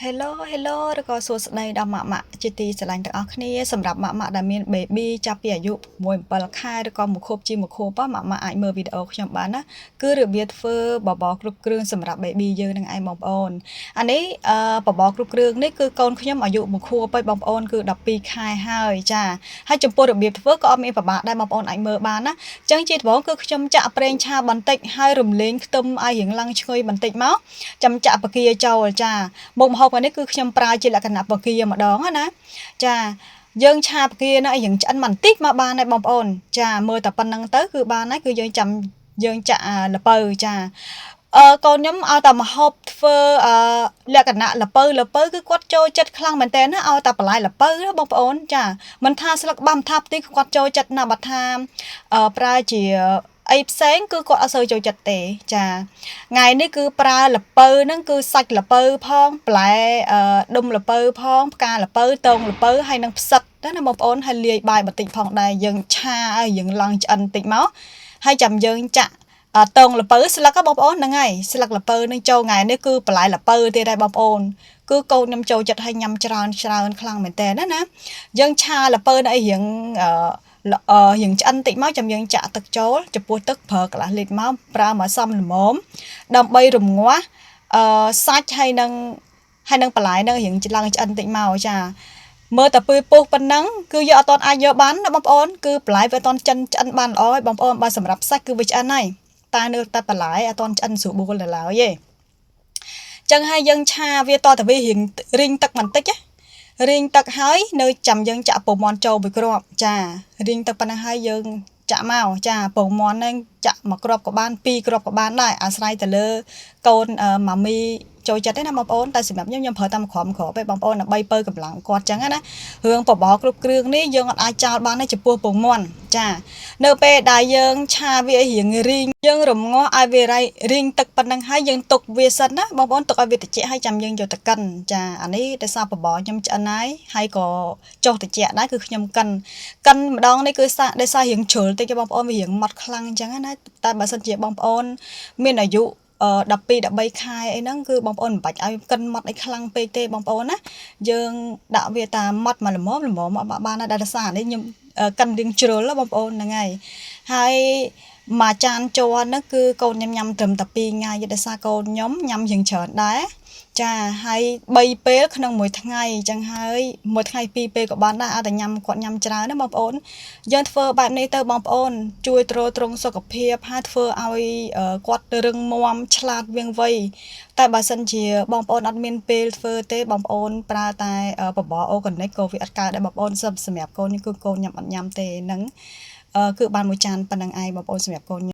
Hello Hello ឬក៏សួស្តីដល់ម៉ាក់ជាទីស្រឡាញ់ទាំងអស់គ្នាសម្រាប់ម៉ាក់ដែលមាន baby ចាប់ពីអាយុ6 7ខែឬក៏1ខួបជា1ខួបម៉ាក់អាចមើលវីដេអូខ្ញុំបានណាគឺរបៀបធ្វើបបរគ្រប់គ្រឿងសម្រាប់ baby យើងនឹងឯងបងប្អូនអានេះបបរគ្រប់គ្រឿងនេះគឺកូនខ្ញុំអាយុ1ខួបហើយបងប្អូនគឺ12ខែហើយចាហើយចំពោះរបៀបធ្វើក៏អត់មានពិបាកដែរបងប្អូនអាចមើលបានណាអញ្ចឹងជាដំបូងគឺខ្ញុំចាក់ប្រេងឆាបន្តិចហើយរំលែងខ្ទឹមឲ្យរៀងឡើងឈ្ងុយបន្តិចមកចាំចាក់បកាចូលចាមុខម្ហូបនេះគឺខ្ញុំប្រើជាលក្ខណៈបកាម្ដងណាចាយើងឆាបកាណាយើងឆ្អិនបន្តិចមកបានហើយបងប្អូនចាមើលតែប៉ុណ្្នឹងទៅគឺបានហើយគឺយើងចាំយើងចាក់ល្ពៅចាកូនខ្ញុំឲ្យតែម្ហូបធ្វើលក្ខណៈល្ពៅគឺគាត់ចូលចិត្តខ្លាំងមែនតើណាឲ្យតែបន្លែល្ពៅបងប្អូនចាមិនថាស្លឹកបាំថាផ្ទៃគាត់ចូលចិត្តណាបើថាប្រើជាអីផ្សេងគឺគាត់អត់សូវចូលចិត្តទេចាថ្ងៃនេះគឺប្រើល្ពៅហ្នឹងគឺសាច់ល្ពៅផងបន្លែដុំល្ពៅផងផ្កាល្ពៅតងល្ពៅហើយនឹងផ្សិតណាបងប្អូនហើយលាយបាយបន្តិចផងដែរយើងឆាឲ្យយើងឡើងឆ្អិនបន្តិចមកហើយចាំយើងចាក់តងល្ពៅស្លឹកបងប្អូនហ្នឹងហើយស្លឹកល្ពៅនឹងចូលថ្ងៃនេះគឺបន្លែល្ពៅទៀតដែរបងប្អូនគឺកូនខ្ញុំចូលចិត្តឲ្យញ៉ាំច្រើនខ្លាំងមែនតើណាយើងឆាល្ពៅនេះរៀងយើងឆ្អិនតិចមកចាំយើងចាក់ទឹកចូលចំពោះទឹកប្រើកន្លះលីត្រមកប្រើមកសមល្មមដើម្បីរំងាស់សាច់ហើយនឹងបន្លែនឹងរៀងឡើងឆ្អិនតិចមកចាមើលតែពេលពុះប៉ុណ្ណឹងគឺយកអត់ទាន់អាចយកបានណាបងប្អូនគឺបន្លែវាអត់ទាន់ឆ្អិនបានល្អហើយបងប្អូនបើសម្រាប់សាច់គឺវាឆ្អិនហើយតែនៅតែបន្លែអត់ទាន់ឆ្អិនស្រួលបួលឡើយទេចឹងហើយយើងឆាវាតទៅវារៀងរីងទឹកបន្តិចណារីងទឹកហើយនៅចាំយើងចាក់ពងមាន់ចូលមួយគ្រាប់ចារីងទឹកប៉ុណ្ណឹងហើយយើងចាក់មកចាពងមាន់ហ្នឹងចាក់មួយគ្រាប់ក៏បានពីរគ្រាប់ក៏បានដែរអាស្រ័យទៅលើកូនម៉ាមីចូលចិត្តទេណាបងប្អូនតែសម្រាប់ខ្ញុំប្រើតាមគ្រាប់ទេបងប្អូនដើម្បីបើកម្លាំងគាត់ចឹងណារឿងបបរគ្រប់គ្រឿងនេះយើងអាចចោលបានទេចំពោះពងមាន់ចានៅពេលដែលយើងឆាវារៀងរីងយើងរំងាស់ឲ្យវារីងទឹកប៉ុណ្ណឹងហើយយើងទុកវាសិនណាបងប្អូនទុកឲ្យវាត្រជាក់ហើយចាំយើងយកទៅកិនចាអានេះដោយសារបបរខ្ញុំឆ្អិនហើយក៏ចុះត្រជាក់ដែរគឺខ្ញុំកិនម្ដងនេះគឺដោយសាររៀងជ្រុលតិចបងប្អូនវារៀងម៉ត់ខ្លាំងអញ្ចឹងណាតែបើសិនជាបងប្អូនមានអាយុ12 13ខែអីហ្នឹងគឺបងប្អូនមិនបាច់ឲ្យកិនម៉ត់អីខ្លាំងពេកទេបងប្អូនណាយើងដាក់វាតាមម៉ត់មកល្មមមកបានដែរដោយសារនេះខ្ញុំកិនរៀងជ្រុលបងប្អូនហ្នឹងហើយមួយចានជ័រហ្នឹងគឺកូនខ្ញុំញ៉ាំត្រឹមតែ2ថ្ងៃដោយសារកូនខ្ញុំញ៉ាំរៀងច្រើនដែរចាហើយ3ពេលក្នុងមួយថ្ងៃអញ្ចឹងហើយមួយថ្ងៃ2ពេលក៏បានដែរឲ្យតែគាត់ញ៉ាំច្រើនណាបងប្អូនយើងធ្វើបែបនេះទៅបងប្អូនជួយទ្រទ្រង់សុខភាពហើយធ្វើឲ្យគាត់រឹងមាំឆ្លាតវាងវៃតែបើសិនជាបងប្អូនអត់មានពេលធ្វើទេបងប្អូនប្រើតែបបរអូហ្គានិកក៏វាអត់កើតដែរបងប្អូនសម្រាប់កូនគឺកូនញ៉ាំអត់ញ៉ាំទេហ្នឹងគឺបានមួយចានប៉ុណ្្នឹងឯងបងប្អូនសម្រាប់កូន